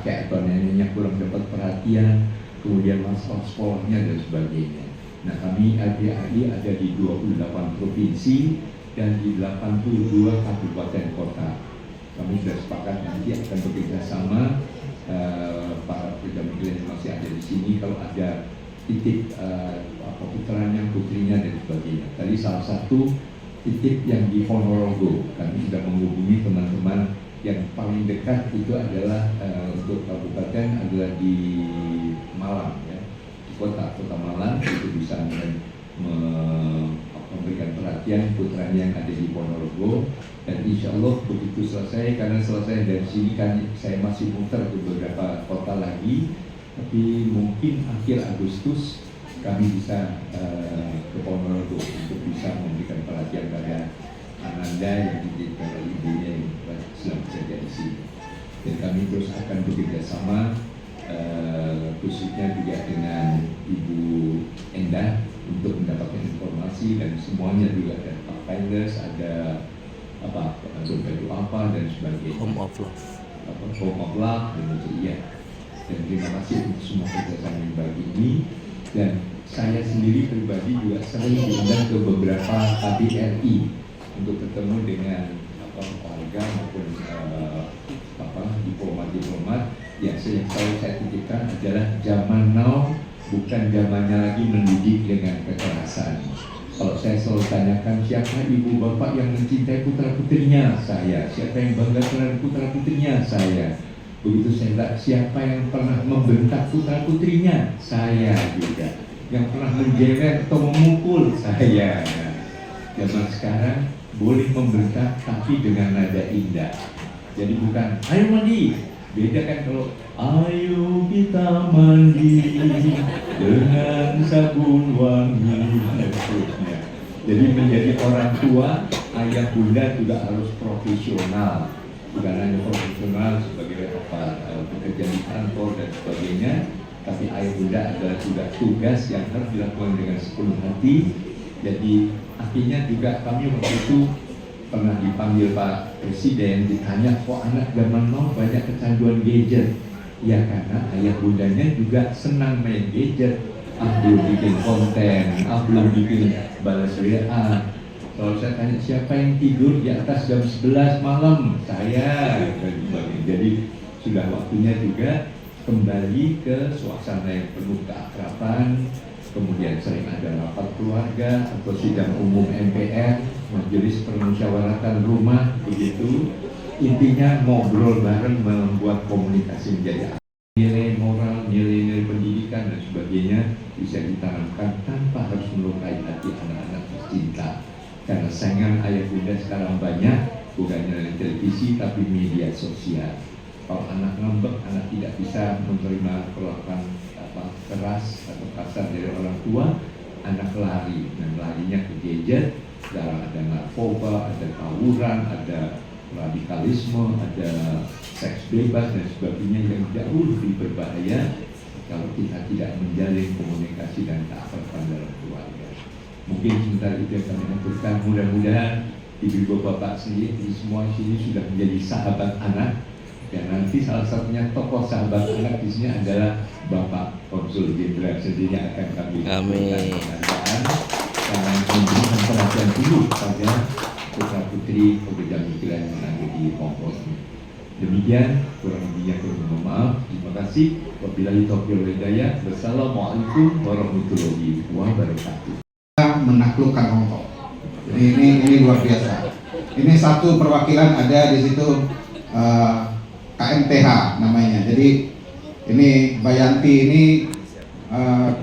kakek atau neneknya kurang dapat perhatian, kemudian masalah sekolahnya dan sebagainya. Nah, kami adik-adik ada di 28 provinsi dan di 82 kabupaten kota. Kami sudah sepakat nanti akan bekerja sama para pekerja migran yang masih ada di sini kalau ada titik putranya, putrinya dan sebagainya. Tadi salah satu titik yang di Ponorogo, kami sudah menghubungi teman-teman yang paling dekat itu adalah untuk kabupaten adalah di Malang ya, di kota Malang itu bisa memberikan perhatian putranya yang ada di Ponorogo. Dan insya Allah begitu selesai, karena selesai dari sini kan saya masih muter ke beberapa kota lagi, tapi mungkin akhir Agustus kami bisa ke Ponorogo untuk bisa memberikan perhatian pada Ananda yang dititipkan oleh ibunya yang sedang bekerja di sini. Dan kami terus akan bekerja sama khususnya juga dengan Ibu Endah untuk mendapatkan informasi, dan semuanya juga ada Pak Penders, ada baju apa dan sebagainya. Home of Love dan itu iya. Dan terima kasih untuk semua kerjasama yang baik ini. Dan saya sendiri pribadi juga sering diundang ke beberapa KBRI untuk ketemu dengan warga maupun diplomat. Yang selalu saya titipkan adalah zaman now bukan zamannya lagi mendidik dengan kekerasan. Kalau saya selalu tanyakan siapa ibu bapak yang mencintai putra putrinya, saya. Siapa yang bangga terhadap putra putrinya, saya. Begitu saya lihat siapa yang pernah membentak putra putrinya, saya juga. Yang pernah menjewer atau memukul, saya. Nah, zaman sekarang boleh membentak tapi dengan nada indah. Jadi bukan ayo mandi, beda kan kalau ayo kita mandi dengan sabun wangi dan seterusnya. Jadi menjadi orang tua, ayah bunda juga harus profesional, bukan hanya profesional sebagai bekerja di kantor dan sebagainya, tapi ayah bunda adalah juga tugas yang harus dilakukan dengan sepenuh hati. Jadi akhirnya juga kami waktu itu pernah dipanggil Pak Presiden, ditanya kok anak zaman now banyak kecanduan gadget. Ya karena ayah bundanya juga senang main gadget. Belum bikin konten, belum bikin balas WA. Kalau saya tanya siapa yang tidur di atas jam 11 malam, saya. Jadi sudah waktunya juga kembali ke suasana yang penuh keakraban. Kemudian sering ada rapat keluarga atau sidang umum MPR, majelis permusyawaratan rumah, begitu. Intinya ngobrol bareng membuat komunikasi menjadi nilai moral, nilai pendidikan dan sebagainya bisa ditanamkan tanpa harus melukai hati anak-anak tercinta. Karena saingan ayah bunda sekarang banyak, bukan hanya televisi tapi media sosial. Kalau anak ngambek, anak tidak bisa menerima perlakuan keras atau kasar dari orang tua, anak lari, dan larinya ke gadget. Sekarang ada narkoba, ada tawuran, ada radikalisme, ada seks bebas dan sebagainya yang jauh lebih berbahaya kalau kita tidak menjalin komunikasi dan keakraban dalam keluarga. Mungkin sebentar itu yang kami lakukan. Mudah-mudahan ibu bapak sendiri semua sini sudah menjadi sahabat anak, dan nanti salah satunya tokoh sahabat anak di sini adalah Bapak Konsul Jenderal sendiri yang akan kami lakukan penghargaan karena memberikan perhatian dulu pada putra putri pekerja migran yang ada di Hongkong. Demikian, kurang lebihnya kami mohon maaf. Terima kasih. Wabillahi taufiq wal hidayah. Wassalamualaikum warahmatullahi wabarakatuh. Menaklukkan Hongkong. Ini luar biasa. Ini satu perwakilan ada di situ KMTH namanya. Jadi ini Bayanti ini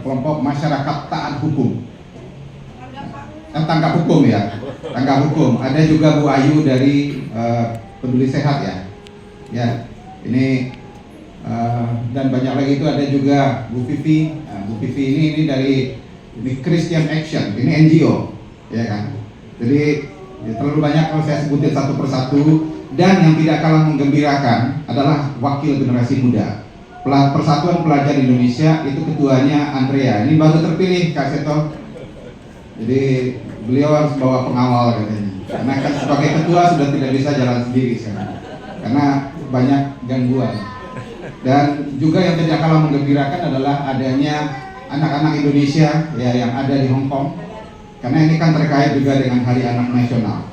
kelompok masyarakat taat hukum. Tanggap hukum ya. Tanggap hukum. Ada juga Bu Ayu dari Peduli Sehat ya. Ya, ini dan banyak lagi itu ada juga Bu Vivi. Nah, Bu Vivi ini dari Christian Action, ini NGO, ya kan. Jadi ya, terlalu banyak kalau saya sebutin satu persatu. Dan yang tidak kalah menggembirakan adalah wakil generasi muda. Persatuan Pelajar Indonesia itu ketuanya Andrea. Ini baru terpilih Kak Seto. Jadi beliau harus bawa pengawal katanya. Karena kan sebagai ketua sudah tidak bisa jalan sendiri sekarang. Karena banyak gangguan. Dan juga yang tidak kalah menggembirakan adalah adanya anak-anak Indonesia ya yang ada di Hong Kong, karena ini kan terkait juga dengan Hari Anak Nasional.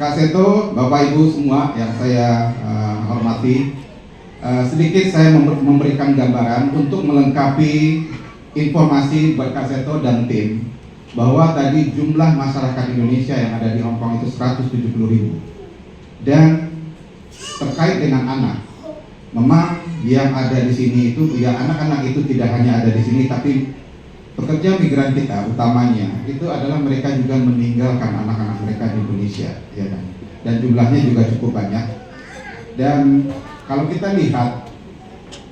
Kak Seto, Bapak Ibu semua yang saya hormati, sedikit saya memberikan gambaran untuk melengkapi informasi buat Kak Seto dan tim, bahwa tadi jumlah masyarakat Indonesia yang ada di Hong Kong itu 170.000. Dan terkait dengan anak, memang yang ada di sini itu ya anak-anak itu tidak hanya ada di sini, tapi pekerja migran kita utamanya itu adalah mereka juga meninggalkan anak-anak mereka di Indonesia, ya kan? Dan jumlahnya juga cukup banyak. Dan kalau kita lihat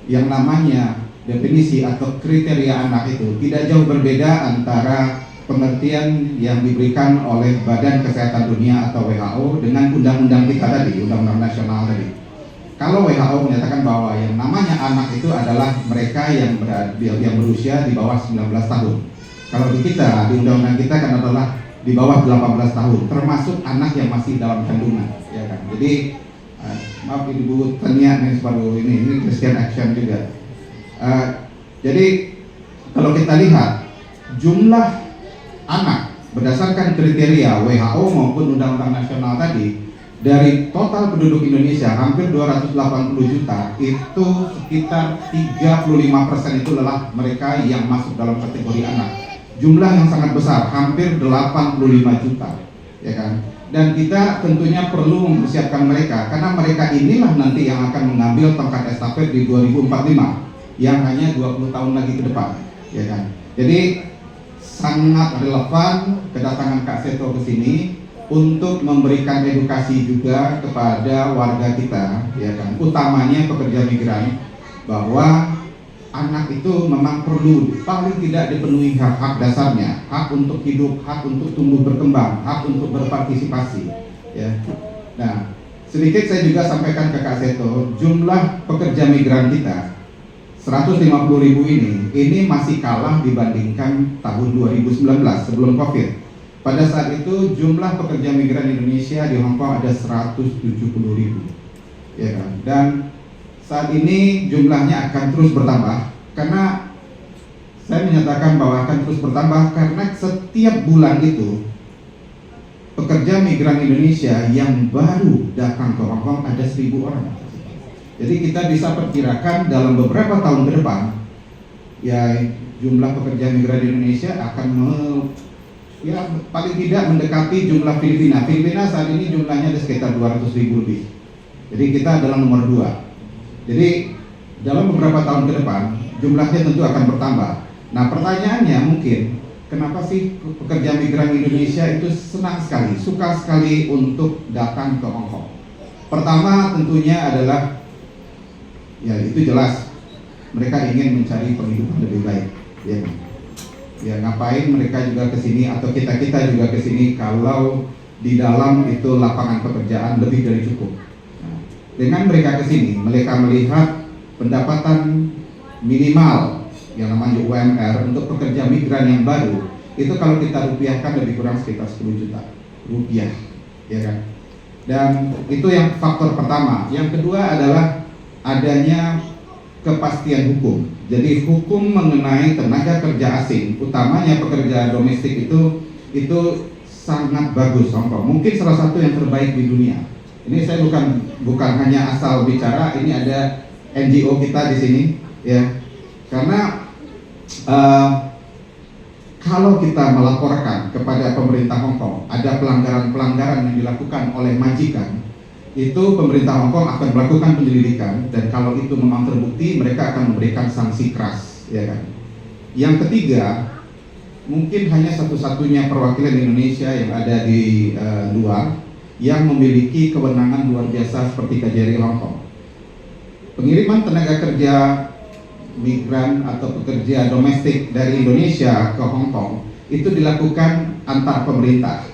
yang namanya definisi atau kriteria anak itu tidak jauh berbeda antara pengertian yang diberikan oleh Badan Kesehatan Dunia atau WHO dengan undang-undang kita tadi, undang-undang nasional tadi. Kalau WHO menyatakan bahwa yang namanya anak itu adalah mereka yang berusia di bawah 19 tahun. Kalau di kita, di undang-undang kita kan adalah di bawah 18 tahun, termasuk anak yang masih dalam kandungan, ya kan. Jadi maaf Ibu Tania nih baru ini Christian Action juga. Jadi kalau kita lihat jumlah anak berdasarkan kriteria WHO maupun undang-undang nasional tadi, dari total penduduk Indonesia hampir 280 juta, itu sekitar 35% itu adalah mereka yang masuk dalam kategori anak. Jumlah yang sangat besar, hampir 85 juta, ya kan? Dan kita tentunya perlu mempersiapkan mereka, karena mereka inilah nanti yang akan mengambil tongkat estafet di 2045, yang hanya 20 tahun lagi ke depan, ya kan? Jadi sangat relevan kedatangan Kak Seto ke sini untuk memberikan edukasi juga kepada warga kita, ya kan, utamanya pekerja migran, bahwa anak itu memang perlu paling tidak dipenuhi hak-hak dasarnya, hak untuk hidup, hak untuk tumbuh berkembang, hak untuk berpartisipasi, ya. Nah, sedikit saya juga sampaikan ke Kak Seto, jumlah pekerja migran kita 150.000 ini masih kalah dibandingkan tahun 2019 sebelum Covid. Pada saat itu jumlah pekerja migran Indonesia di Hong Kong ada 170.000, ya kan? Dan saat ini jumlahnya akan terus bertambah, karena saya menyatakan bahwa akan terus bertambah karena setiap bulan itu pekerja migran Indonesia yang baru datang ke Hong Kong ada 1.000 orang. Jadi kita bisa perkirakan dalam beberapa tahun ke depan, ya jumlah pekerja migran di Indonesia akan ya paling tidak mendekati jumlah Filipina. Filipina saat ini jumlahnya ada sekitar 200.000 lebih. Jadi kita adalah nomor 2. Jadi dalam beberapa tahun ke depan jumlahnya tentu akan bertambah. Nah pertanyaannya mungkin, kenapa sih pekerja migran Indonesia itu senang sekali, suka sekali untuk datang ke Hong Kong? Pertama tentunya adalah, ya itu jelas mereka ingin mencari penghidupan lebih baik, ya. Ya ngapain mereka juga ke sini atau kita juga ke sini kalau di dalam itu lapangan pekerjaan lebih dari cukup. Nah, dengan mereka ke sini, mereka melihat pendapatan minimal yang namanya UMR untuk pekerja migran yang baru itu kalau kita rupiahkan lebih kurang sekitar 10 juta rupiah, ya kan? Dan itu yang faktor pertama. Yang kedua adalah adanya kepastian hukum. Jadi hukum mengenai tenaga kerja asing, utamanya pekerja domestik itu sangat bagus Hong Kong. Mungkin salah satu yang terbaik di dunia. Ini saya bukan hanya asal bicara. Ini ada NGO kita di sini, ya. Karena kalau kita melaporkan kepada pemerintah Hong Kong ada pelanggaran-pelanggaran yang dilakukan oleh majikan, itu pemerintah Hong Kong akan melakukan penyelidikan, dan kalau itu memang terbukti mereka akan memberikan sanksi keras, ya kan. Yang ketiga, mungkin hanya satu-satunya perwakilan Indonesia yang ada di luar yang memiliki kewenangan luar biasa seperti KJRI Hong Kong. Pengiriman tenaga kerja migran atau pekerja domestik dari Indonesia ke Hong Kong itu dilakukan antar pemerintah.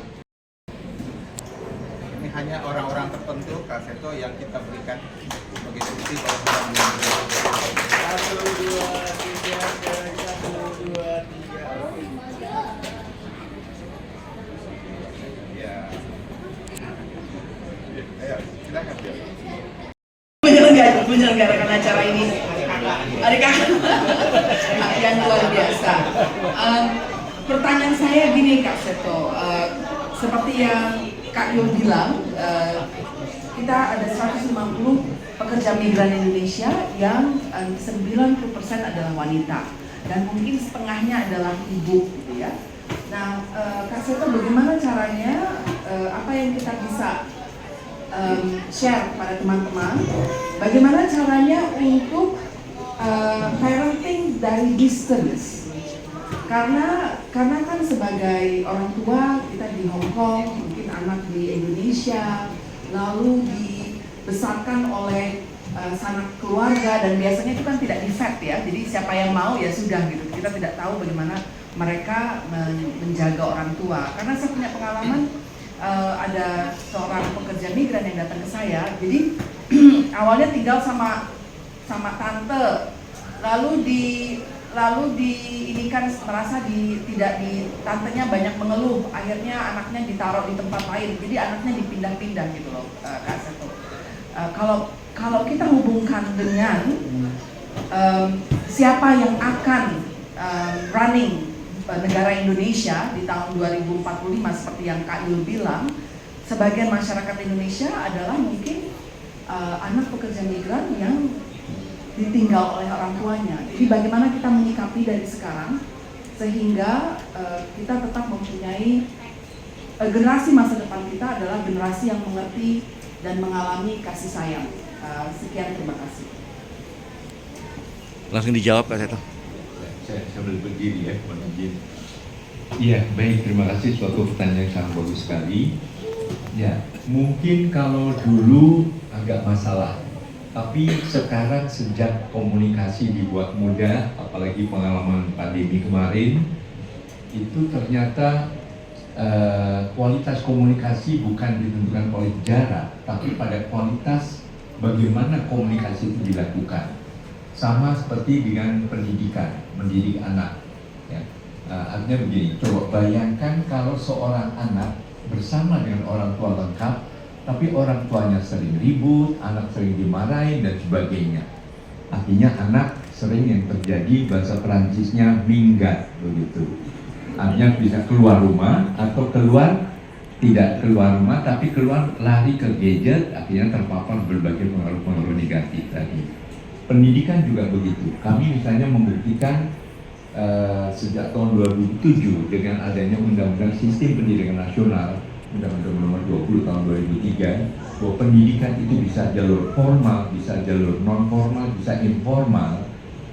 Ini hanya orang-orang tertentu, Kak Seto, yang kita berikan sebagai bukti bahwa Satu, dua, tiga. ya. Ayo, silakan. menyelenggarakan acara ini. Adik kakak yang luar biasa. Pertanyaan saya gini Kak Seto, seperti yang Kak Yul bilang, kita ada 150 pekerja migran Indonesia yang 90% adalah wanita dan mungkin setengahnya adalah ibu, gitu ya. Nah, Kak Seto, bagaimana caranya, apa yang kita bisa share kepada teman-teman, bagaimana caranya untuk parenting dari distance? Karena kan sebagai orang tua kita di Hong Kong, mungkin anak di Indonesia, lalu dibesarkan oleh sanak keluarga dan biasanya itu kan tidak di-vet ya, jadi siapa yang mau ya sudah gitu. Kita tidak tahu bagaimana mereka menjaga orang tua. Karena saya punya pengalaman, ada seorang pekerja migran yang datang ke saya, jadi awalnya tinggal sama tante, lalu ini kan merasa tantenya banyak mengeluh, akhirnya anaknya ditaruh di tempat lain, jadi anaknya dipindah-pindah gitu loh, Kak Seto. Kalau kita hubungkan dengan siapa yang akan running negara Indonesia di tahun 2045 seperti yang Kak Yul bilang, sebagian masyarakat Indonesia adalah mungkin anak pekerja migran yang ditinggal oleh orang tuanya. Jadi bagaimana kita menyikapi dari sekarang sehingga kita tetap mempunyai generasi masa depan kita adalah generasi yang mengerti dan mengalami kasih sayang. Sekian, terima kasih. Langsung dijawab Kak Seto. Saya sambil berdiri ya, mohon izin. Iya, baik, terima kasih, suatu pertanyaan yang sangat bagus sekali. Ya, mungkin kalau dulu agak masalah, tapi sekarang sejak komunikasi dibuat mudah, apalagi pengalaman pandemi kemarin, itu ternyata kualitas komunikasi bukan ditentukan oleh jarak, tapi pada kualitas bagaimana komunikasi itu dilakukan. Sama seperti dengan pendidikan, mendidik anak. Ya. Artinya begini, coba bayangkan kalau seorang anak bersama dengan orang tua lengkap, tapi orang tuanya sering ribut, anak sering dimarahin dan sebagainya. Artinya anak sering yang terjadi, bahasa Perancisnya minggat begitu. Artinya bisa keluar rumah atau tidak keluar rumah tapi keluar lari ke gadget, akhirnya terpapar berbagai pengaruh-pengaruh negatif tadi. Pendidikan juga begitu. Kami misalnya membuktikan sejak tahun 2007 dengan adanya Undang-Undang Sistem Pendidikan Nasional, Undang-Undang Nomor 20 tahun 2003, bahwa pendidikan itu bisa jalur formal, bisa jalur non formal, bisa informal.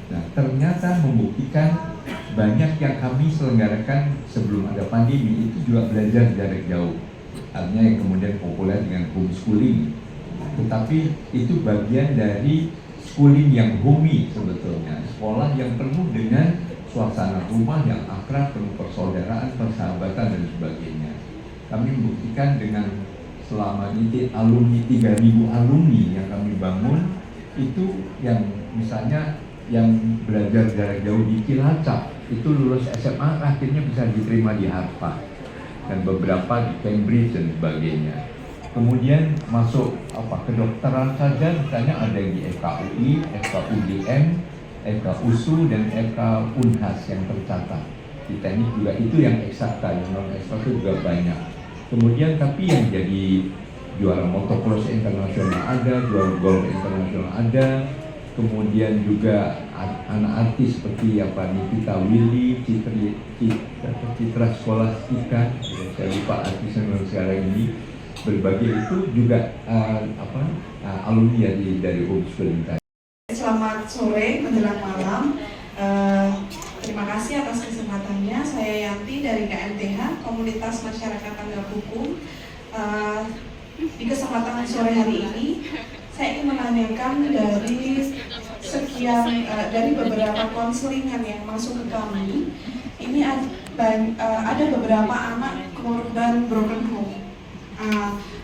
Nah, ternyata membuktikan banyak yang kami selenggarakan sebelum ada pandemi itu juga belajar jarak jauh. Artinya yang kemudian populer dengan homeschooling. Tetapi itu bagian dari schooling yang homey sebetulnya, sekolah yang penuh dengan suasana rumah yang akrab, penuh persaudaraan, persahabatan dan sebagainya. Kami membuktikan dengan selama ini alumni 3.000 alumni yang kami bangun itu yang misalnya yang belajar jarak jauh di Cilacap itu lulus SMA akhirnya bisa diterima di Harvard dan beberapa di Cambridge dan sebagainya. Kemudian masuk kedokteran saja misalnya ada yang di FKUI, FKUGM, FKUSU dan FKUNHAS yang tercatat. Di teknik juga itu yang eksakta, yang non eksakta juga banyak. Kemudian tapi yang jadi juara motocross internasional ada, juara golf internasional ada, kemudian juga anak artis seperti Nikita Willy, Citra Scholastika, saya lupa artis yang sekarang ini, berbagai itu juga alumni dari homeschooling tadi. Selamat sore menjelang malam. Terima kasih atas kesempatannya. Saya Yanti dari KMTH, Komunitas Masyarakat Tanggap Hukum. Di kesempatan sore hari ini, saya ingin menanyakan dari beberapa konselingan yang masuk ke kami. Ini ada beberapa anak korban broken home.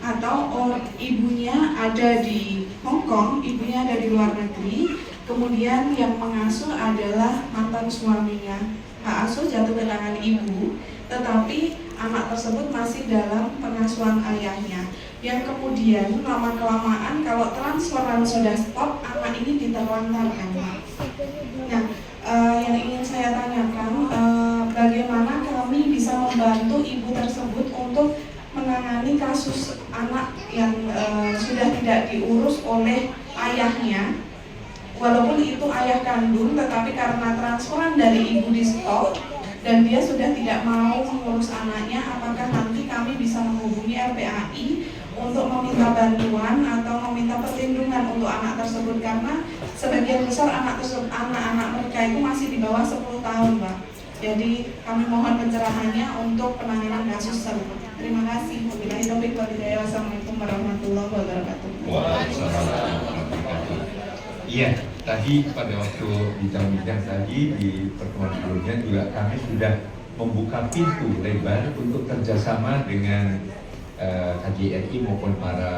Atau ibunya ada di Hong Kong, ibunya ada di luar negeri, kemudian yang mengasuh adalah mantan suaminya. Hak asuh jatuh ke tangan ibu, tetapi anak tersebut masih dalam pengasuhan ayahnya. yang kemudian lama-kelamaan kalau transferan sudah stop, anak ini diterlantarkan. Nah, yang ingin saya tanyakan, bagaimana kami bisa membantu ibu tersebut untuk menangani kasus anak yang sudah tidak diurus oleh ayahnya, walaupun itu ayah kandung, tetapi karena transferan dari ibu di stop dan dia sudah tidak mau mengurus anaknya, apakah nanti kami bisa menghubungi RPAI untuk meminta bantuan atau meminta perlindungan untuk anak tersebut, karena sebagian besar anak-anak mereka itu masih di bawah 10 tahun, Pak. Jadi kami mohon pencerahannya untuk penanganan kasus tersebut. Terima kasih. Wabillahi taufiq wal hidayah. Wassalamualaikum warahmatullahi wabarakatuh. Waalaikumsalam warahmatullahi wabarakatuh. Iya, tadi pada waktu bincang-bincang tadi di pertemuan sebelumnya juga kami sudah membuka pintu lebar untuk kerjasama dengan KJRI maupun para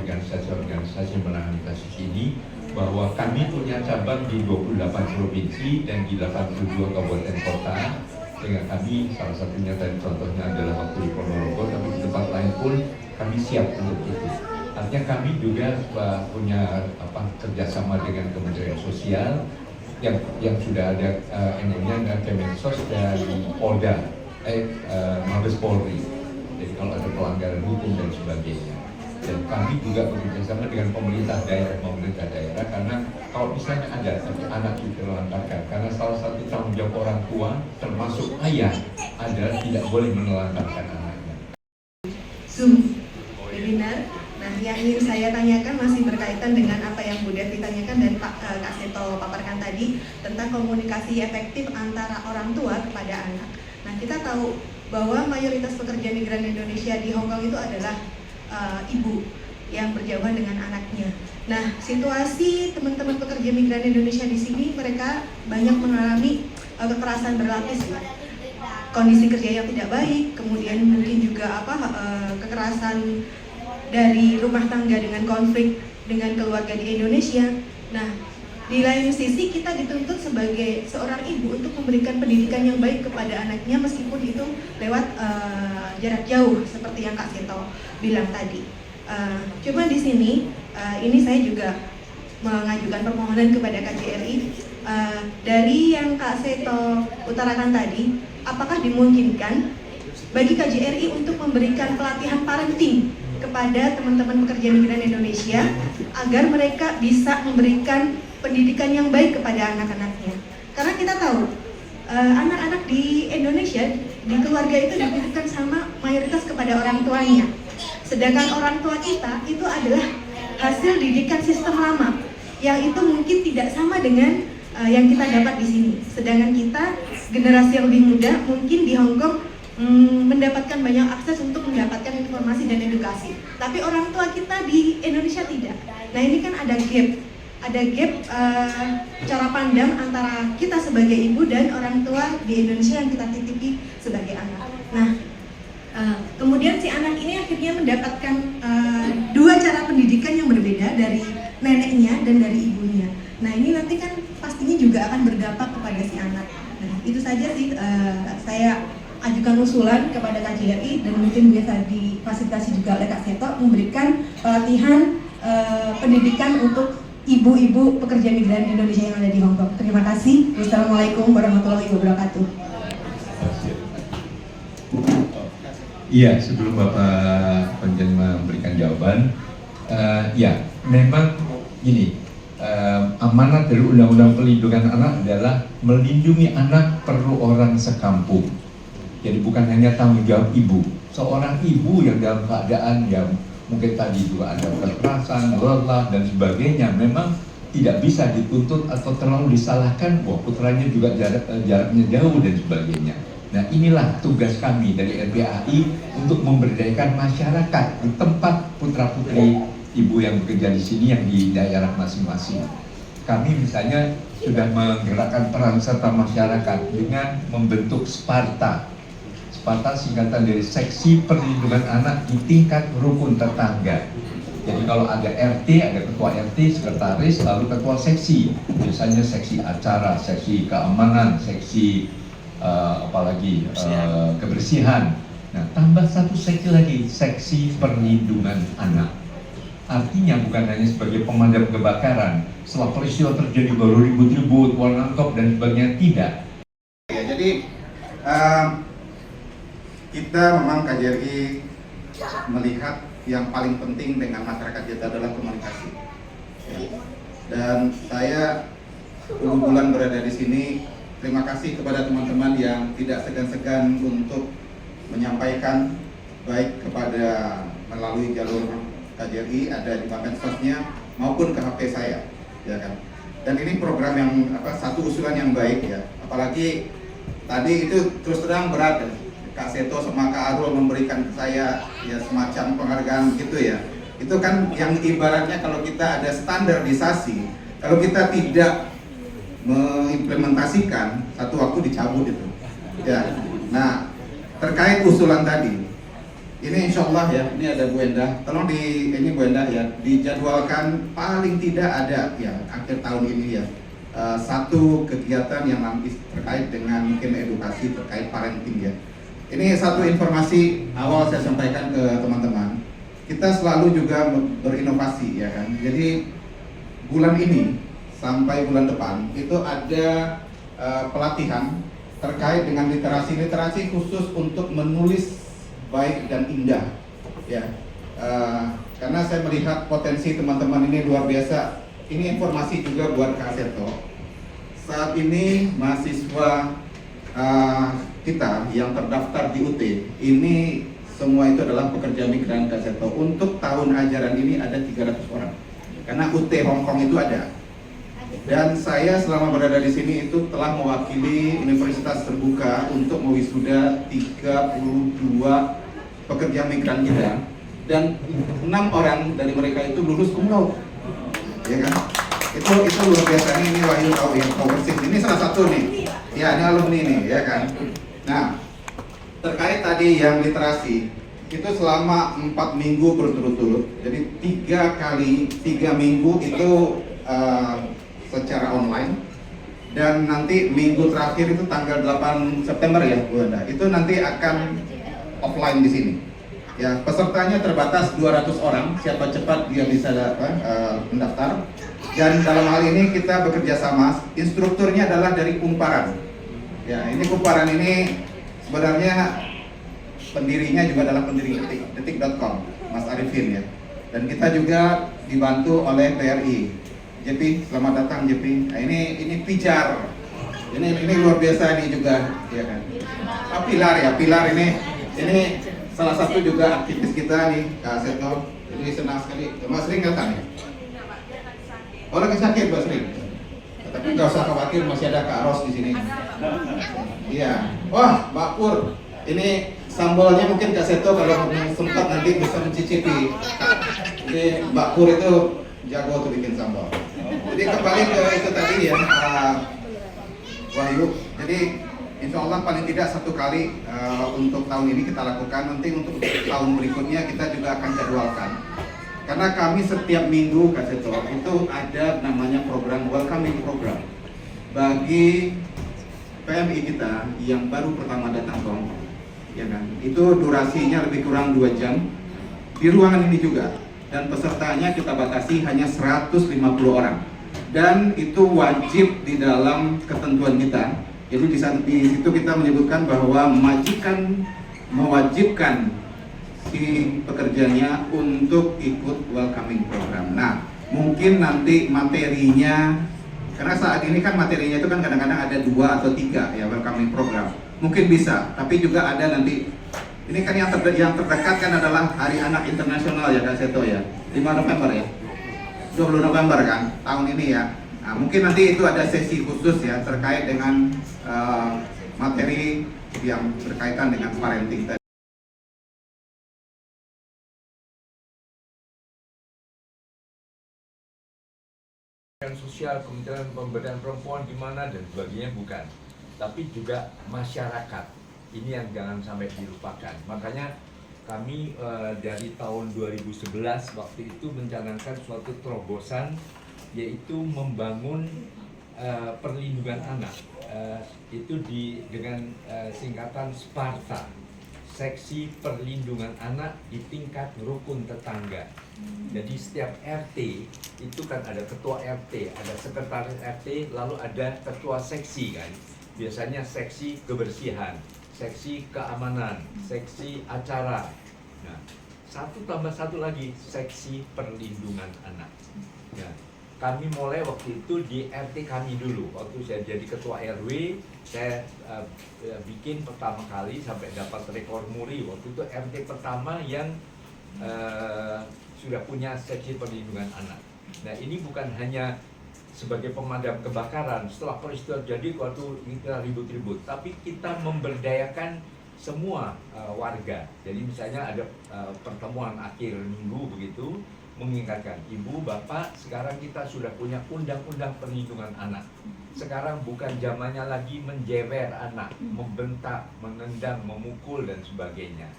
organisasi-organisasi menangani kasus ini, bahwa kami punya cabang di 28 provinsi dan di 82 kabupaten kota. Dengan kami, salah satunya tadi contohnya adalah waktu di Ponorogo, tapi di tempat lain pun kami siap untuk itu. Artinya kami juga punya kerjasama dengan Kementerian Sosial yang sudah ada MOU-nya Kemensos dan Polda, Mabes Polri. Jadi kalau ada pelanggaran hukum dan sebagainya. Dan kami juga bekerjasama dengan pemerintah daerah, karena kalau misalnya ada anak ditelantarkan, karena salah satu tanggung jawab orang tua termasuk ayah adalah tidak boleh menelantarkan anaknya. Zoom webinar. Nah, yang ingin saya tanyakan masih berkaitan dengan apa yang Bu Devi tanyakan dan Kak Seto paparkan tadi tentang komunikasi efektif antara orang tua kepada anak. Nah, kita tahu bahwa mayoritas pekerja migran Indonesia di Hong Kong itu adalah ibu yang berjauhan dengan anaknya. Nah, situasi teman-teman pekerja migran Indonesia di sini, mereka banyak mengalami kekerasan berlapis, kondisi kerja yang tidak baik, kemudian mungkin juga kekerasan dari rumah tangga dengan konflik dengan keluarga di Indonesia. Nah, di lain sisi kita dituntut sebagai seorang ibu untuk memberikan pendidikan yang baik kepada anaknya, meskipun itu lewat jarak jauh seperti yang Kak Seto bilang tadi. Cuma di sini ini saya juga mengajukan permohonan kepada KJRI, dari yang Kak Seto utarakan tadi, apakah dimungkinkan bagi KJRI untuk memberikan pelatihan parenting kepada teman-teman pekerja migran Indonesia agar mereka bisa memberikan pendidikan yang baik kepada anak-anaknya. Karena kita tahu anak-anak di Indonesia, di keluarga itu dititipkan sama mayoritas kepada orang tuanya. Sedangkan orang tua kita itu adalah hasil didikan sistem lama, yang itu mungkin tidak sama dengan yang kita dapat di sini. Sedangkan kita generasi yang lebih muda mungkin di Hong Kong mendapatkan banyak akses untuk mendapatkan informasi dan edukasi. Tapi orang tua kita di Indonesia tidak. Nah, ini kan ada gap cara pandang antara kita sebagai ibu dan orang tua di Indonesia yang kita titipi sebagai anak. Nah, kemudian si anak ini akhirnya mendapatkan dua cara pendidikan yang berbeda dari neneknya dan dari ibunya. Nah, ini nanti kan pastinya juga akan berdampak kepada si anak. Nah, itu saja sih saya ajukan usulan kepada KJRI, dan mungkin bisa difasilitasi juga oleh Kak Seto memberikan pelatihan pendidikan untuk ibu-ibu pekerja migran Indonesia yang ada di Hong Kong. Terima kasih. Wassalamualaikum warahmatullahi wabarakatuh. Iya, sebelum Bapak Penjen memberikan jawaban, ya memang gini, amanat dari Undang-Undang Perlindungan Anak adalah melindungi anak perlu orang sekampung. Jadi bukan hanya tanggung jawab ibu. Seorang ibu yang dalam keadaan yang mungkin tadi juga ada kekerasan, lelah dan sebagainya, memang tidak bisa dituntut atau terlalu disalahkan. Wah, putranya juga jaraknya jauh dan sebagainya. Nah, inilah tugas kami dari RPAI untuk memberdayakan masyarakat di tempat putra-putri ibu yang bekerja di sini yang di daerah masing-masing. Kami misalnya sudah menggerakkan peran serta masyarakat dengan membentuk Sparta. Sparta singkatan dari Seksi Perlindungan Anak di tingkat rukun tetangga. Jadi kalau ada RT, ada ketua RT, sekretaris, lalu ketua seksi. Biasanya seksi acara, seksi keamanan, seksi kebersihan. Nah, tambah satu seksi lagi, seksi perlindungan anak. Artinya bukan hanya sebagai pemadam kebakaran, setelah peristiwa terjadi baru ribut-ribut, nangkep dan sebagainya, tidak. Ya, jadi kita memang KJRI melihat yang paling penting dengan masyarakat kita adalah komunikasi. Ya. Dan saya 10 bulan berada di sini, terima kasih kepada teman-teman yang tidak segan-segan untuk menyampaikan baik kepada melalui jalur KJRI ada di medsosnya maupun ke HP saya, ya kan. Dan ini program yang satu usulan yang baik ya. Apalagi tadi itu terus terang berat ya. Kak Seto sama Kak Arul memberikan ke saya ya semacam penghargaan gitu ya. Itu kan yang ibaratnya kalau kita ada standarisasi, kalau kita tidak mengimplementasikan satu waktu dicabut itu. Ya. Nah, terkait usulan tadi, ini insya Allah ya, ini ada Bu Endah, tolong ini Bu Endah ya, dijadwalkan paling tidak ada ya akhir tahun ini ya satu kegiatan yang nanti terkait dengan mungkin edukasi terkait parenting ya. Ini satu informasi awal saya sampaikan ke teman-teman. Kita selalu juga berinovasi ya kan. Jadi bulan ini sampai bulan depan itu ada pelatihan terkait dengan literasi khusus untuk menulis baik dan indah ya, karena saya melihat potensi teman-teman ini luar biasa. Ini informasi juga buat Kak Seto. Saat ini mahasiswa kita yang terdaftar di UT ini semua itu adalah pekerja migran Kak Seto. Untuk tahun ajaran ini ada 300 orang karena UT Hongkong itu ada. Dan saya selama berada di sini itu telah mewakili universitas terbuka untuk mewisuda 32 pekerja migran kita, dan 6 orang dari mereka itu lulus cum laude, ya kan? Itu luar biasa. Ini Wahyu tahu ya, tahu persis. Ini salah satu nih, ya ini alumni nih, ya kan? Nah, terkait tadi yang literasi itu selama 4 minggu berturut-turut, jadi 3 minggu itu secara online, dan nanti minggu terakhir itu tanggal 8 September ya Bu Anda, itu nanti akan offline di sini. Ya, pesertanya terbatas 200 orang, siapa cepat dia bisa mendaftar. Dan dalam hal ini kita bekerja sama, instrukturnya adalah dari Kumparan. Ya, ini Kumparan ini sebenarnya pendirinya juga adalah pendiri detik.com, Mas Arifin ya. Dan kita juga dibantu oleh BRI. JP, selamat datang JP. Nah, ini Pijar. Ini luar biasa ini juga, ya kan. Pilar ya, Pilar ini salah satu juga aktivis kita nih, Kak Seto. Jadi senang sekali. Mas Ring datang ya? Oh, lagi sakit Mas Ring. Tapi nggak usah khawatir, masih ada Kak Ros di sini. Iya. Wah, Mbak Pur. Ini sambalnya mungkin Kak Seto kalau sempat nanti bisa mencicipi. Jadi Mbak Pur itu jago tuh bikin sambal. Jadi kembali ke itu tadi ya, Wahyu. Jadi insya Allah paling tidak 1 kali untuk tahun ini kita lakukan. Nanti untuk tahun berikutnya kita juga akan jadwalkan. Karena kami setiap minggu Kak Seto itu ada namanya program welcoming program bagi PMI kita yang baru pertama datang ke Hongkong, ya kan? Itu durasinya lebih kurang 2 jam di ruangan ini juga. Dan pesertanya kita batasi hanya 150 orang. Dan itu wajib di dalam ketentuan kita. Jadi di situ kita menyebutkan bahwa majikan mewajibkan si pekerjanya untuk ikut welcoming program. Nah, mungkin nanti materinya, karena saat ini kan materinya itu kan kadang-kadang ada 2 atau 3 ya welcoming program. Mungkin bisa, tapi juga ada nanti. Ini kan yang terdekat kan adalah Hari Anak Internasional ya Kak Seto ya, 5 November ya, 20 November kan tahun ini ya. Nah, mungkin nanti itu ada sesi khusus ya terkait dengan materi yang berkaitan dengan parenting tadi. Sosial, Kementerian Pemberdayaan Perempuan gimana dan sebagainya, bukan, tapi juga masyarakat. Ini yang jangan sampai dilupakan. Makanya kami dari tahun 2011 waktu itu mencanangkan suatu terobosan, yaitu membangun perlindungan anak. Itu dengan singkatan Sparta. seksi perlindungan anak di tingkat rukun tetangga. Jadi setiap RT itu kan ada ketua RT, ada sekretaris RT, lalu ada ketua seksi kan. Biasanya seksi kebersihan, seksi keamanan, seksi acara. Nah, satu tambah satu lagi, seksi perlindungan anak. Ya, kami mulai waktu itu di RT kami dulu. Waktu saya jadi ketua RW, saya bikin pertama kali sampai dapat rekor muri. Waktu itu RT pertama yang sudah punya seksi perlindungan anak. Nah, ini bukan hanya sebagai pemadam kebakaran setelah peristiwa jadi waktu kita ribut-ribut, tapi kita memberdayakan semua warga. Jadi misalnya ada pertemuan akhir minggu begitu, mengingatkan ibu, bapak, sekarang kita sudah punya undang-undang perlindungan anak. Sekarang bukan zamannya lagi menjewer anak, membentak, menendang, memukul dan sebagainya.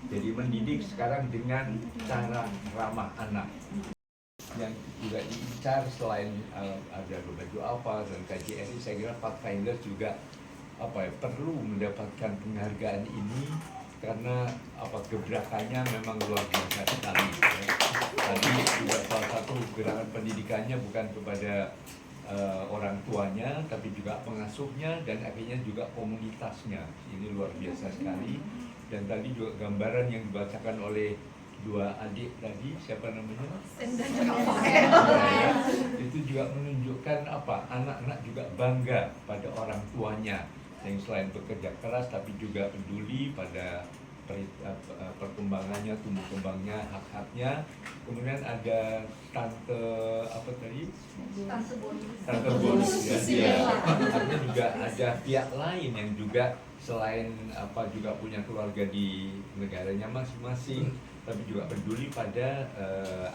Jadi mendidik sekarang dengan cara ramah anak. Yang juga diincar selain ada baju apa dan KJRI, saya kira Pathfinder juga perlu mendapatkan penghargaan ini karena gebrakannya memang luar biasa sekali. Tadi juga salah satu gerakan pendidikannya bukan kepada orang tuanya, tapi juga pengasuhnya dan akhirnya juga komunitasnya. Ini luar biasa sekali. Dan tadi juga gambaran yang dibacakan oleh dua adik tadi, siapa namanya? Itu juga menunjukkan anak-anak juga bangga pada orang tuanya yang selain bekerja keras tapi juga peduli pada perkembangannya, tumbuh kembangnya, hak-haknya. Kemudian ada tante bonus ya. Artinya juga ada pihak lain yang juga selain juga punya keluarga di negaranya masing-masing, tapi juga peduli pada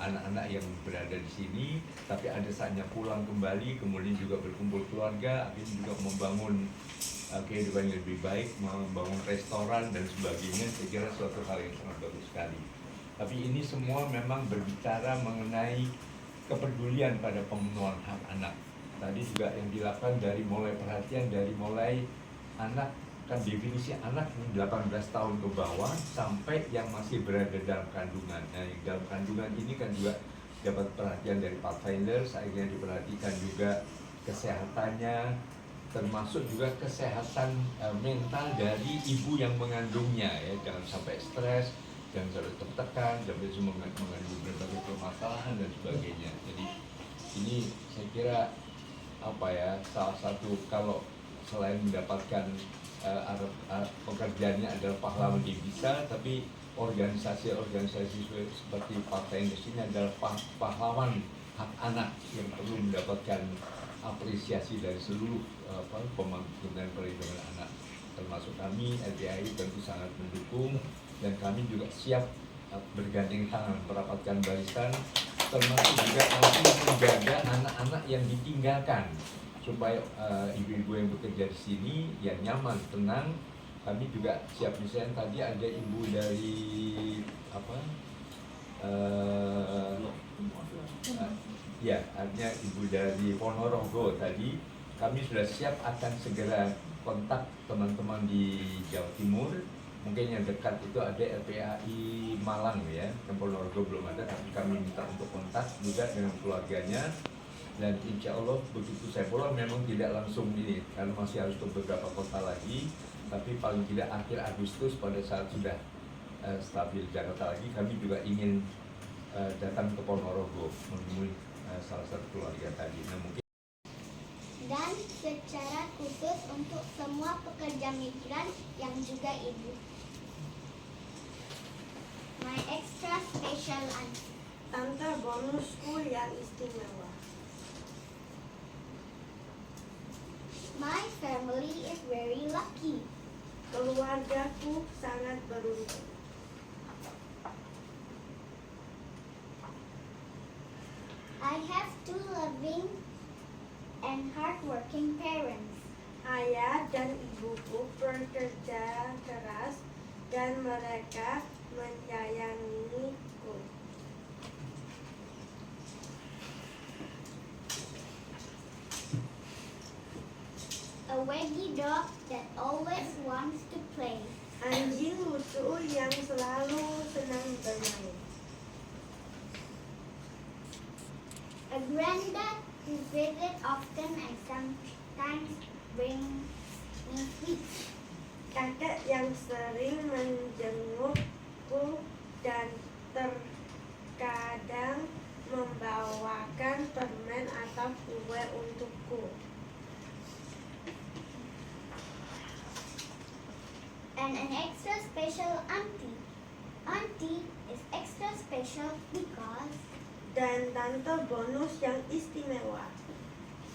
anak-anak yang berada di sini, tapi ada saatnya pulang kembali, kemudian juga berkumpul keluarga, akhirnya juga membangun kehidupan yang lebih baik, membangun restoran dan sebagainya. Saya kira suatu hal yang sangat bagus sekali. Tapi ini semua memang berbicara mengenai kepedulian pada pemenuhan hak anak. Tadi juga yang dilakukan dari mulai perhatian, dari mulai anak, kan definisi anak 18 tahun ke bawah sampai yang masih berada dalam kandungan. Nah, yang dalam kandungan ini kan juga dapat perhatian dari Pathfinder. Akhirnya diperhatikan juga kesehatannya, termasuk juga kesehatan mental dari ibu yang mengandungnya ya. Jangan sampai stres, jangan sampai tertekan, sampai mengandung berbagai permasalahan dan sebagainya. Jadi ini saya kira salah satu, kalau selain mendapatkan pekerjaannya adalah pahlawan devisa, tapi organisasi-organisasi seperti Partai Indonesia ini adalah pahlawan hak anak yang perlu mendapatkan apresiasi dari seluruh pemangku dan perlindungan anak. Termasuk kami LPAI tentu sangat mendukung, dan kami juga siap bergandeng tangan merapatkan barisan, termasuk juga nanti menjaga anak-anak yang ditinggalkan supaya ibu-ibu yang bekerja di sini ya nyaman, tenang. Kami juga siap, misalnya tadi ada ibu dari artinya ibu dari Ponorogo tadi, kami sudah siap akan segera kontak teman-teman di Jawa Timur. Mungkin yang dekat itu ada LPAI Malang ya, yang Ponorogo belum ada, tapi kami minta untuk kontak juga dengan keluarganya. Dan insya Allah begitu saya pulang, memang tidak langsung ini, karena masih harus ke beberapa kota lagi, tapi paling tidak akhir Agustus pada saat sudah stabil Jakarta lagi, kami juga ingin datang ke Ponorogo menemui salah satu keluarga tadi. Nah, mungkin dan secara khusus untuk semua pekerja migran yang juga ibu. My extra special aunt, Tante bonusku yang istimewa. My family is very lucky. Keluargaku sangat beruntung. I have two loving and hardworking parents. Ayah dan ibuku bekerja keras dan mereka menyayangiku. A waggy dog that always wants to play. Anjing lucu yang selalu senang bermain. A granddad who visits often and sometimes brings me sweets. Kakek yang sering menjengukku dan terkadang membawakan permen atau kue untukku. And an extra special auntie. Auntie is extra special because Dan tante bonus yang istimewa.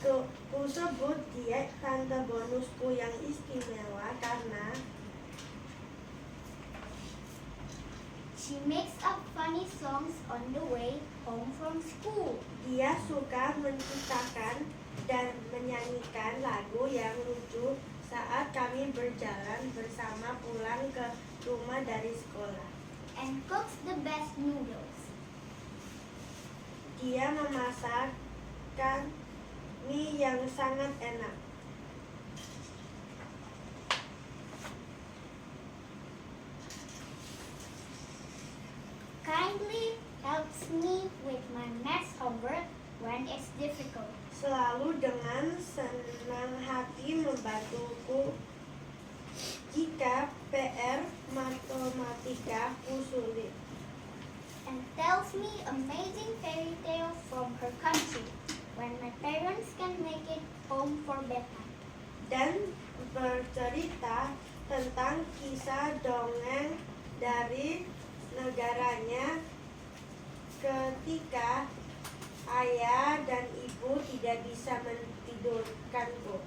Ku sebut dia tante bonusku yang istimewa karena she makes up funny songs on the way home from school. dia suka menciptakan dan menyanyikan lagu yang lucu saat kami berjalan bersama pulang ke rumah dari sekolah. And cooks the best noodles. Dia memasakkan mie yang sangat enak. Kindly helps me with my math homework when it's difficult. Selalu dengan senang hati membantuku jika PR matematika ku sulit. And tells me amazing fairy tales from her country when my parents can make it home for bedtime. Dan bercerita tentang kisah dongeng dari negaranya ketika ayah dan ibu tidak bisa mentidurkanku.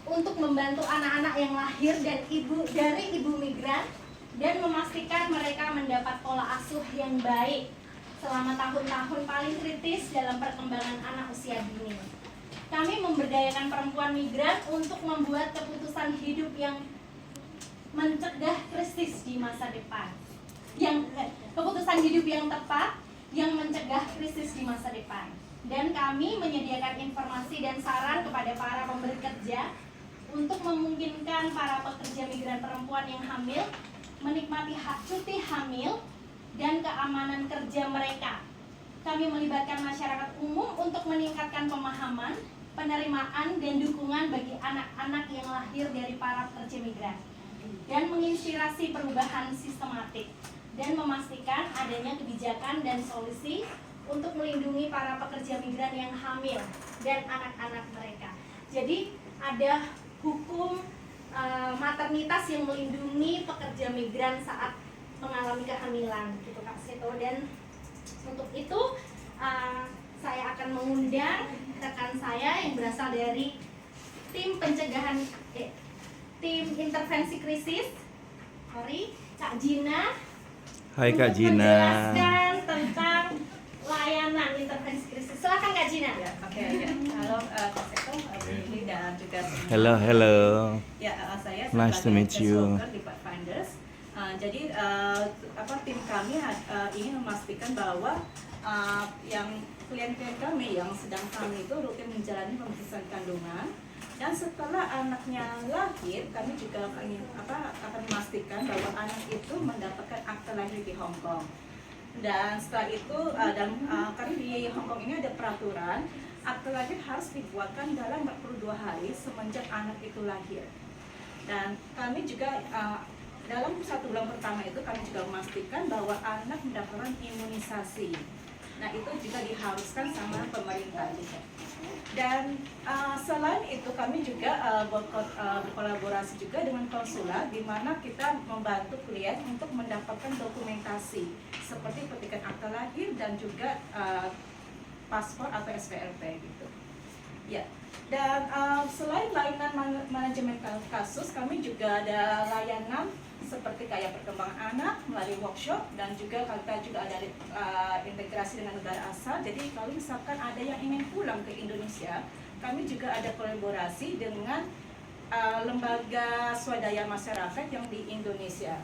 Untuk membantu anak-anak yang lahir dan dari ibu migran dan memastikan mereka mendapat pola asuh yang baik selama tahun-tahun paling kritis dalam perkembangan anak usia dini. Kami memberdayakan perempuan migran untuk membuat keputusan hidup yang mencegah krisis di masa depan. Keputusan hidup yang tepat yang mencegah krisis di masa depan. Dan kami menyediakan informasi dan saran kepada para pemberi kerja untuk memungkinkan para pekerja migran perempuan yang hamil menikmati hak cuti hamil dan keamanan kerja mereka. Kami melibatkan masyarakat umum untuk meningkatkan pemahaman, penerimaan, dan dukungan bagi anak-anak yang lahir dari para pekerja migran dan menginspirasi perubahan sistematik dan memastikan adanya kebijakan dan solusi untuk melindungi para pekerja migran yang hamil dan anak-anak mereka. Jadi ada hukum maternitas yang melindungi pekerja migran saat mengalami kehamilan, gitu Kak Seto. Dan untuk itu saya akan mengundang rekan saya yang berasal dari tim pencegahan, tim intervensi krisis, sorry, Kak Gina. Hai Kak untuk Gina. menjelaskan tentang layanan intervensi krisis. Silakan Kak Gina. Ya, oke. Ya. Halo Kak Seto, Billy dan juga Hello, hello. Ya, saya Nice to meet you. di Pathfinders. Jadi tim kami ingin memastikan bahwa yang klien-klien kami yang sedang hamil itu rutin menjalani pemeriksaan kandungan, dan setelah anaknya lahir kami juga akan memastikan bahwa anak itu mendapatkan akte lahir di Hong Kong. Dan setelah itu kami di Hong Kong ini ada peraturan akte lahir harus dibuatkan dalam 42 hari semenjak anak itu lahir. Dan kami juga dalam 1 bulan pertama itu kami juga memastikan bahwa anak mendapatkan imunisasi. Nah, itu juga diharuskan sama pemerintah juga. Dan selain itu kami juga berkolaborasi juga dengan konsulat, di mana kita membantu klien untuk mendapatkan dokumentasi seperti petikan akta lahir dan juga paspor atau SPLP gitu. Ya. Dan selain layanan manajemen kasus, kami juga ada layanan seperti kayak perkembangan anak melalui workshop, dan juga kita juga ada integrasi dengan negara asal. Jadi kalau misalkan ada yang ingin pulang ke Indonesia, kami juga ada kolaborasi dengan lembaga swadaya masyarakat yang di Indonesia.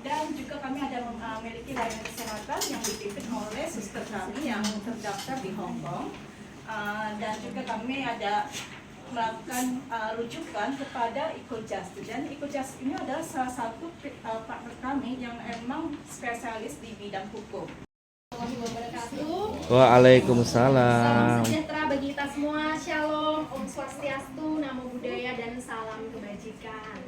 Dan juga kami ada memiliki layanan kesehatan yang dipimpin oleh suster kami yang terdaftar di Hong Kong. Dan juga kami ada melakukan rujukan kepada EcoJust. Dan EcoJust ini adalah salah satu partner kami yang emang spesialis di bidang hukum. Wabarakatuh. Salam Waalaikumsalam. sejahtera bagi kita semua. Shalom, Om Swastiastu, Namo Buddhaya, dan salam kebajikan.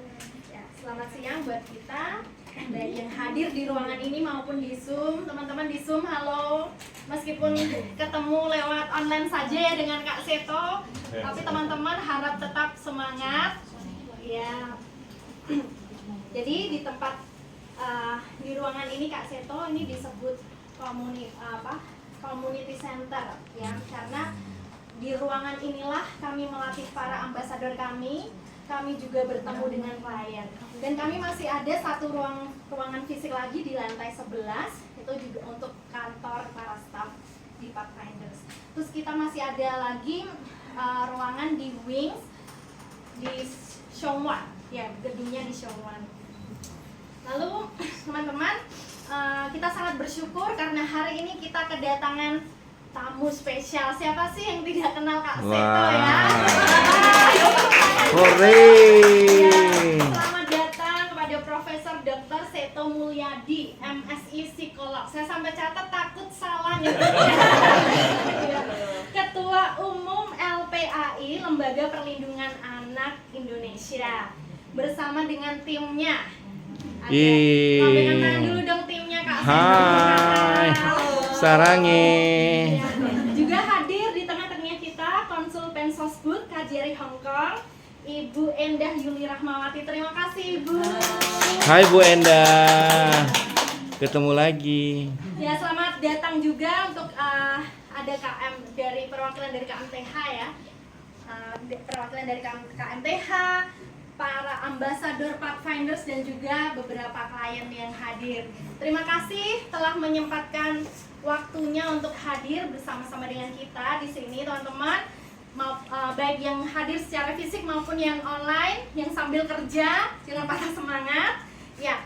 Ya, selamat siang buat kita baik yang hadir di ruangan ini maupun di Zoom. Teman-teman di Zoom, halo. Meskipun ketemu lewat online saja ya dengan Kak Seto, tapi teman-teman harap tetap semangat. Ya. Jadi di tempat di ruangan ini Kak Seto ini disebut community center ya, karena di ruangan inilah kami melatih para ambasador kami juga bertemu dengan klien, dan kami masih ada satu ruangan fisik lagi di lantai 11, itu juga untuk kantor para staff di Pathfinders. Terus kita masih ada lagi ruangan di Wings di Shongwan ya, gedungnya di Shongwan. Lalu teman-teman, kita sangat bersyukur karena hari ini kita kedatangan tamu spesial. Siapa sih yang tidak kenal Kak Seto ya? Hore. Ya, selamat datang kepada Profesor Dr. Seto Mulyadi, MSI Psikolog. Saya sampai catat takut salah nih. Ketua Umum LPAI, Lembaga Perlindungan Anak Indonesia, bersama dengan timnya. Lambaikan tangan dulu dong timnya Kak Seto. Hai. Sarange. Ya. Juga hadir di tengah-tengah kita Konsul Pensosbud KJRI Hong Kong, Ibu Endah Yuli Rahmawati. Terima kasih Ibu. Hai Bu Endah. Ketemu lagi. Ya, selamat datang juga untuk ada KM dari perwakilan dari KMTH ya. Perwakilan dari KMTH, para ambasador Pathfinders, dan juga beberapa klien yang hadir. Terima kasih telah menyempatkan waktunya untuk hadir bersama-sama dengan kita di sini, teman-teman. Baik yang hadir secara fisik maupun yang online, yang sambil kerja, jangan patah semangat. Ya,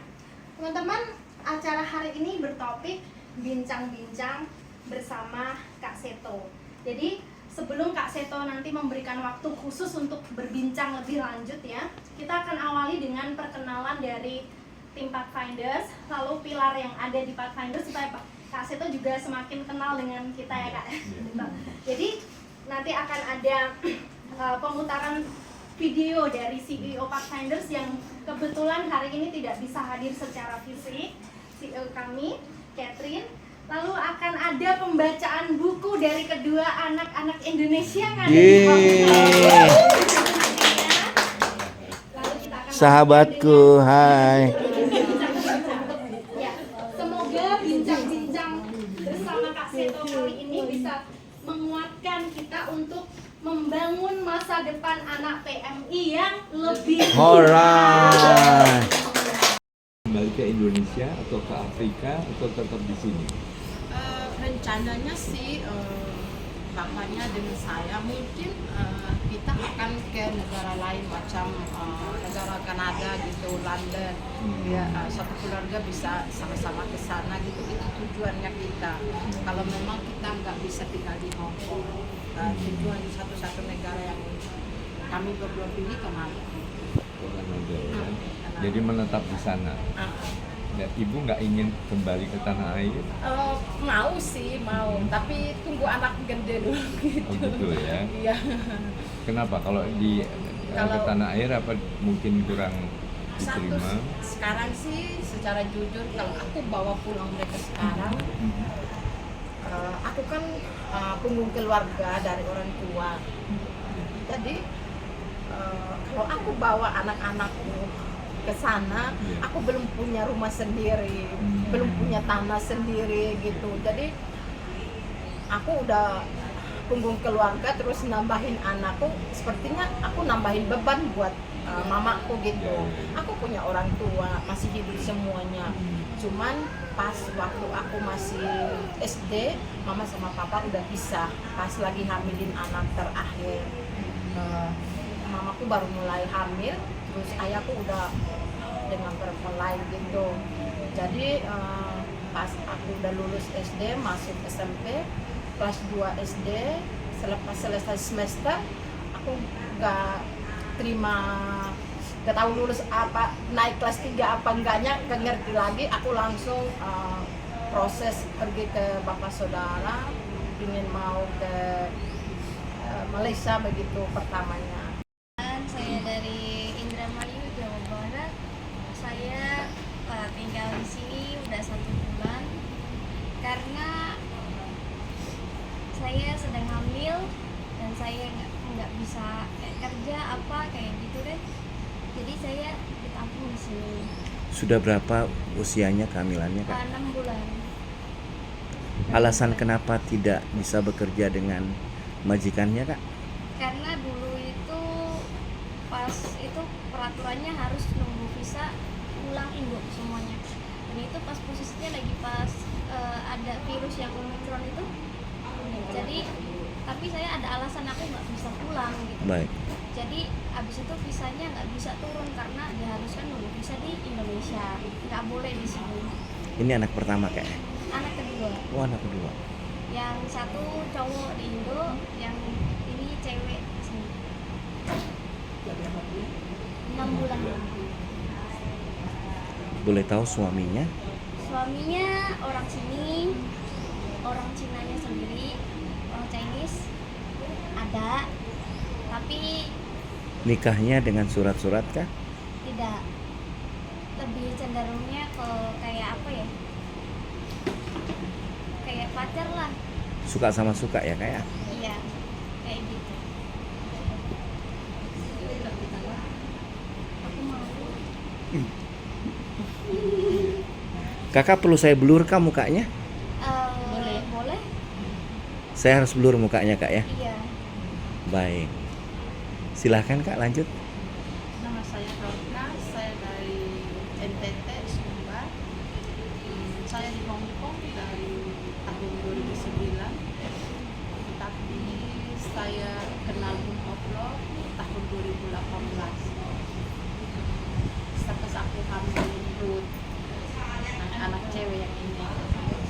teman-teman, acara hari ini bertopik bincang-bincang bersama Kak Seto. Jadi sebelum Kak Seto nanti memberikan waktu khusus untuk berbincang lebih lanjut ya, kita akan awali dengan perkenalan dari tim Pathfinders, lalu pilar yang ada di Pathfinders, supaya Kak Seto juga semakin kenal dengan kita ya Kak. Jadi nanti akan ada pemutaran video dari CEO Pathfinders yang kebetulan hari ini tidak bisa hadir secara fisik, CEO kami, Catherine. Lalu akan ada pembacaan buku dari kedua anak-anak Indonesia yang ada di Pathfinders. Lalu kita akan Sahabatku, hai. Ya, semoga bincang-bincang bersama Kak Seto kali ini bisa menguatkan kita untuk membangun masa depan anak PMI yang lebih Alright. Kembali ke Indonesia atau ke Afrika atau tetap di sini? Rencananya sih bapaknya dengan saya mungkin kita akan ke negara lain macam negara Kanada gitu, London. Ya, satu keluarga bisa sama-sama ke sana gitu, itu tujuannya kita. Kalau memang kita nggak bisa tinggal di Hong Kong, tujuan satu-satu negara yang kami berdua pilih ke Kanada. Kanada ya. Jadi menetap di sana. Ya, Ibu nggak ingin kembali ke tanah air? Mau sih, mau. Tapi tunggu anak gede dulu gitu. Oh gitu ya? Iya. Kenapa? Kalau di ke tanah air apa mungkin kurang diterima? Sekarang sih secara jujur kalau aku bawa pulang mereka sekarang, aku kan punggung keluarga dari orang tua. Jadi kalau aku bawa anak-anakku ke sana, aku belum punya rumah sendiri, belum punya tanah sendiri gitu. Jadi aku udah punggung keluarga terus nambahin anakku, sepertinya aku nambahin beban buat mamaku gitu. Aku punya orang tua, masih hidup semuanya. Cuman pas waktu aku masih SD, mama sama papa udah pisah. Pas lagi hamilin anak terakhir, mamaku baru mulai hamil, terus ayahku udah dengan perempuan lain gitu. Jadi pas aku udah lulus SD, masuk SMP, kelas 2 SD, selepas selesai semester, aku nggak terima, nggak tahu lulus apa, naik kelas 3 apa enggaknya, nggak ngerti lagi. Aku langsung proses pergi ke bapak saudara, ingin mau ke Malaysia begitu pertamanya. Saya dari Indramayu, Jawa Barat. Saya tinggal di sini udah 1 bulan karena saya sedang hamil dan saya nggak bisa kayak kerja apa kayak gitu deh. Jadi saya ditampung di sini. Sudah berapa usianya kehamilannya, Kak? 6 bulan. Alasan kenapa tidak bisa bekerja dengan majikannya, Kak? Karena dulu itu pas itu peraturannya harus nunggu visa pulang induk semuanya. Dan itu pas posisinya lagi pas ada virus yang Omicron itu. Jadi tapi saya ada alasan aku nggak bisa pulang gitu. Baik. Jadi abis itu visanya nggak bisa turun karena diharuskan nunggu visa di Indonesia, nggak boleh di sini. Ini anak pertama, Kak? Anak kedua, Oh, anak kedua. yang satu cowok di Indo, yang ini cewek di sini. 6 bulan. Boleh tahu suaminya? Suaminya orang sini, orang Cinanya sendiri, orang Chinese ada, tapi Nikahnya dengan surat-surat, kah? tidak, lebih cenderungnya ke kayak apa ya, kayak pacar lah. Suka sama suka ya, Kak ya? Iya, kayak gitu. Aku mau. Kakak perlu saya blur kah mukanya? Boleh. Saya harus blur mukanya, Kak ya? Iya. Baik. Silahkan, Kak, lanjut. Nama saya Dorka, saya dari NTT, Sumbar. Saya di Hong Kong dari tahun 2009. Tapi saya kenal Boom of Love tahun 2018. Sampai aku hamil Ruth, anak cewek yang ini.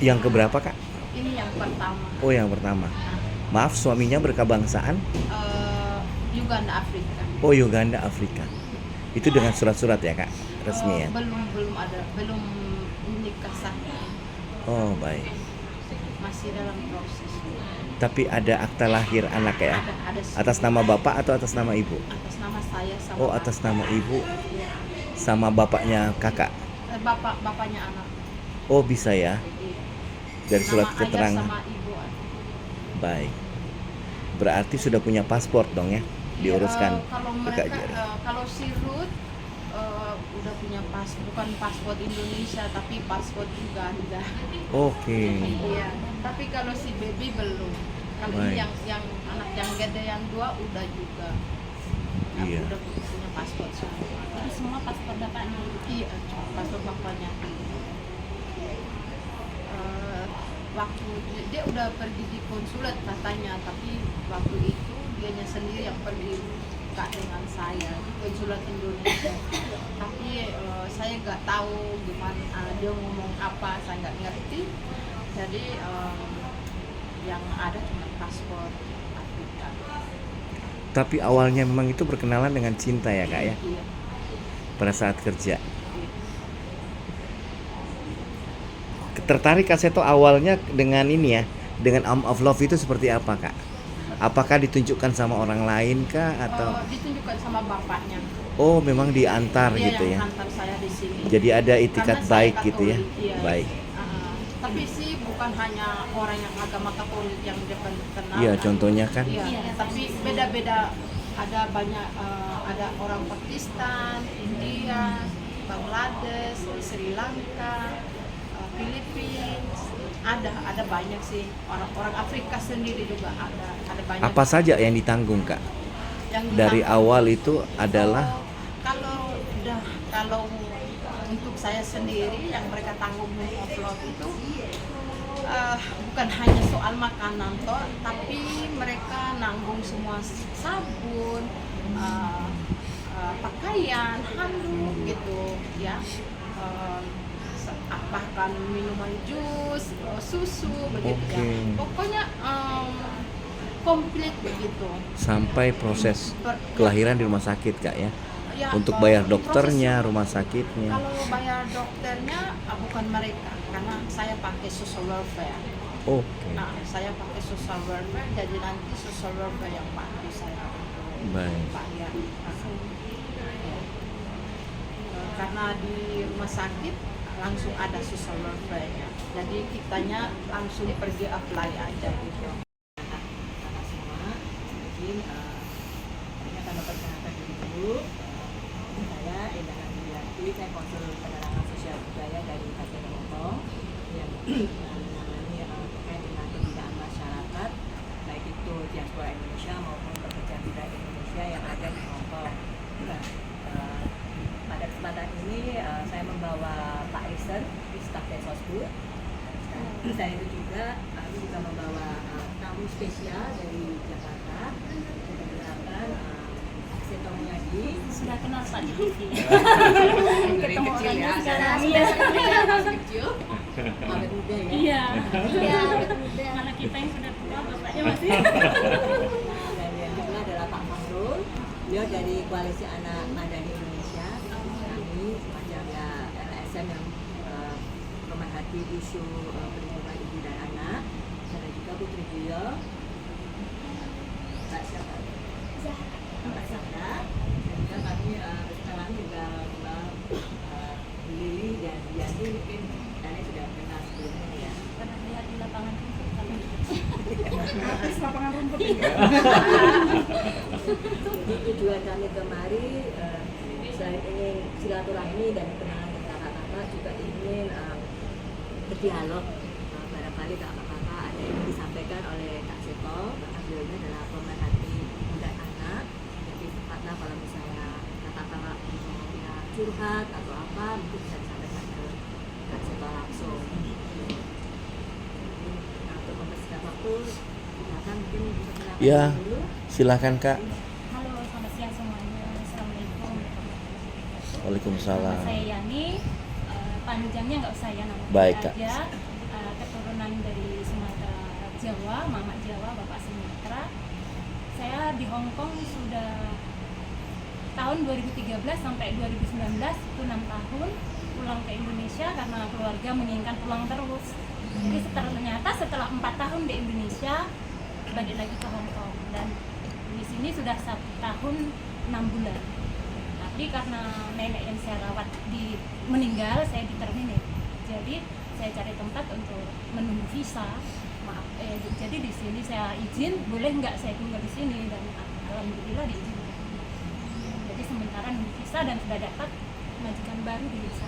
Yang keberapa, Kak? Ini yang pertama. Oh, yang pertama. Maaf, suaminya berkebangsaan? Uganda, Afrika. Oh, Uganda, Afrika. Itu dengan surat-surat ya, Kak? Resmi ya? Belum nikah sah. Oh, baik. Masih dalam proses. Tapi ada akta lahir anak ya? Ada Atas nama bapak atau atas nama ibu? atas nama saya sama Oh, atas nama ibu sama bapaknya kakak? bapaknya anak. Oh, bisa ya? Dari surat Nama ayah keterangan. sama ibu ada. Baik. Berarti sudah punya paspor dong ya? Diuruskan Kalau ke Kak mereka Jari. kalau si Ruth udah punya bukan paspor Indonesia tapi paspor Uganda. Oke. Iya, tapi kalau si baby belum. Kalau Baik. ini yang anak yang gede yang 2 udah juga. Iya. Udah punya paspor semua. Jadi semua paspor bapaknya. Iya, paspor bapaknya. Waktu dia udah pergi di konsulat katanya, tapi waktu itu dianya sendiri yang pergi buka dengan saya di konsulat Indonesia. Tapi saya nggak tahu gimana dia ngomong apa, saya nggak ngerti. Jadi yang ada cuma paspor Afrika. Tapi awalnya memang itu berkenalan dengan cinta ya, Kak ya? Iya. Pada saat kerja. Tertarik Kak Seto awalnya dengan ini ya, dengan Arm of Love itu seperti apa, Kak? Apakah ditunjukkan sama orang lain kah atau? Ditunjukkan sama bapaknya. Oh, memang diantar Dia gitu ya. yang hantar saya di sini. Jadi ada itikat Karena saya baik gitu ya. Katolik, iya. Baik. Tapi sih bukan hanya orang yang agama Katolik yang dia kenal. Iya, contohnya kan. Iya, tapi beda-beda. Ada banyak ada orang Pakistan, India, Bangladesh, Sri Lanka, Filipina, ada banyak sih orang Afrika sendiri juga ada banyak. Apa saja yang ditanggung, Kak? Yang Dari ditanggung. awal itu adalah Kalau untuk saya sendiri yang mereka tanggung upload itu bukan hanya soal makanan toh, tapi mereka nanggung semua sabun, pakaian, handuk gitu ya. Bahkan minuman jus, susu begitu ya. Oke. Pokoknya komplit begitu. Sampai proses kelahiran di rumah sakit Kak ya. Ya, Untuk bayar proses- dokternya, rumah sakitnya. Kalau bayar dokternya bukan mereka, karena saya pakai social welfare. Oke. Nah, saya pakai social welfare, jadi nanti social welfare yang bantu saya untuk Baik. bayar. Karena di rumah sakit langsung ada social welfare-nya, jadi kitanya langsung pergi apply aja gitu. Karena semua mungkin ini akan memperkenalkan diri dulu. Saya Indah Handiati, saya konsul penerangan sosial budaya dari Kabupaten Hongkong yang menangani terkait dengan pembinaan masyarakat, baik itu diaspora Indonesia maupun pekerja migran Indonesia yang ada di Hongkong. Nah, pada kesempatan ini saya membawa Pak Isen, staf Desosbud. Saya itu juga membawa tamu spesial dari Jakarta. Perkenalkan Seto Mulyadi. Sudah kenal Pak di TV. Dari kecil ya, sekarang. saya Iya. masih kecil. Awet muda ya. Iya. Iya. Anak kita yang sudah tua, bapaknya masih. Dan yang kedua adalah Pak Fahrul. Beliau dari Koalisi Anak Madani Indonesia. Kami semacam ya LSM yang memerhati isu perlindungan ibu dan anak. Dan juga Putri Gio. Mbak siapa? Mbak Zahra. Dan juga kami sekarang juga Mbak Lili dan Yanti mungkin kalian sudah kenal sebelumnya ya. Pernah lihat di lapangan rumput kalau Artis lapangan rumput ini. Jadi tujuan kami kemari selain ingin silaturahmi dan kenalan dengan kakak-kakak juga ingin berdialog. Barangkali kakak-kakak ada yang disampaikan oleh Kak Seto, karena beliau ini adalah pemerhati ibu dan anak. Jadi tepatlah kalau misalnya kakak-kakak mau ya curhat atau apa mungkin bisa disampaikan ke Kak Seto langsung. Nah, untuk mempersingkat waktu, silakan mungkin bisa kenalkan Ya. dulu. Silahkan Kak. Halo, selamat siang semuanya. Assalamualaikum. Waalaikumsalam. Nama saya Yani. Panjangnya nggak usah ya nama Baik, saya Kak. aja. Keturunan dari Sumatera Jawa, mama Jawa, bapak Sumatera. Saya di Hong Kong sudah tahun 2013 sampai 2019 itu 6 tahun. Pulang ke Indonesia karena keluarga menginginkan pulang terus. Jadi ternyata setelah 4 tahun di Indonesia balik lagi ke Hong Kong, dan di sini sudah 1 tahun 6 bulan. Tapi karena nenek yang saya rawat meninggal, saya diterminate. Jadi saya cari tempat untuk menunggu visa. Jadi di sini saya izin, boleh nggak saya tinggal di sini, dan alhamdulillah diizinkan. Jadi sementara nunggu visa dan sudah dapat majikan baru di visa.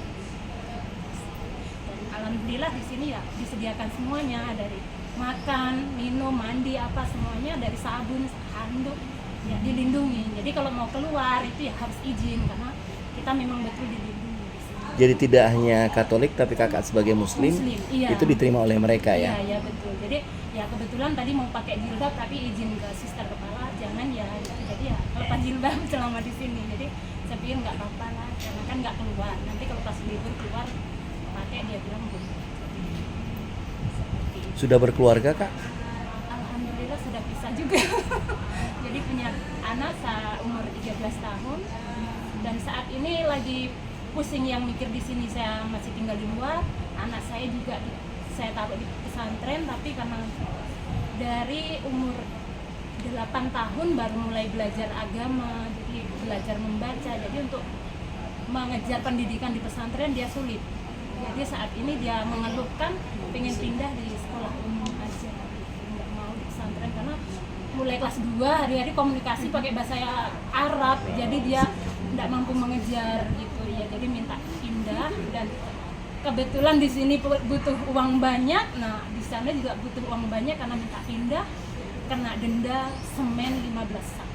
Dan alhamdulillah di sini ya disediakan semuanya, dari makan, minum, mandi, apa semuanya, dari sabun, handuk, ya dilindungi. Jadi kalau mau keluar itu ya harus izin, karena kita memang betul dilindungi di sini. Jadi tidak hanya Katolik tapi kakak sebagai Muslim, iya. itu diterima oleh mereka ya. Iya, betul. Jadi ya kebetulan tadi mau pakai jilbab tapi izin ke suster kepala jangan ya. Jadi ya lepas jilbab selama di sini. Jadi saya pikir nggak apa-apa lah, karena kan nggak keluar. Nanti kalau pas libur keluar pakai, dia bilang boleh. Seperti itu. Sudah berkeluarga Kak? Alhamdulillah sudah bisa juga. Jadi punya anak umur 13 tahun, dan saat ini lagi pusing yang mikir di sini saya masih tinggal di luar. Anak saya juga saya taruh di pesantren, tapi karena dari umur 8 tahun baru mulai belajar agama, jadi belajar membaca. Jadi untuk mengejar pendidikan di pesantren dia sulit. Jadi saat ini dia mengeluhkan pengen pindah di sekolah umum aja, nggak mau di pesantren karena mulai kelas 2 hari-hari komunikasi pakai bahasa Arab, jadi dia nggak mampu mengejar gitu ya, jadi minta pindah. Dan kebetulan di sini butuh uang banyak, nah di sana juga butuh uang banyak karena minta pindah, kena denda semen 15 sak.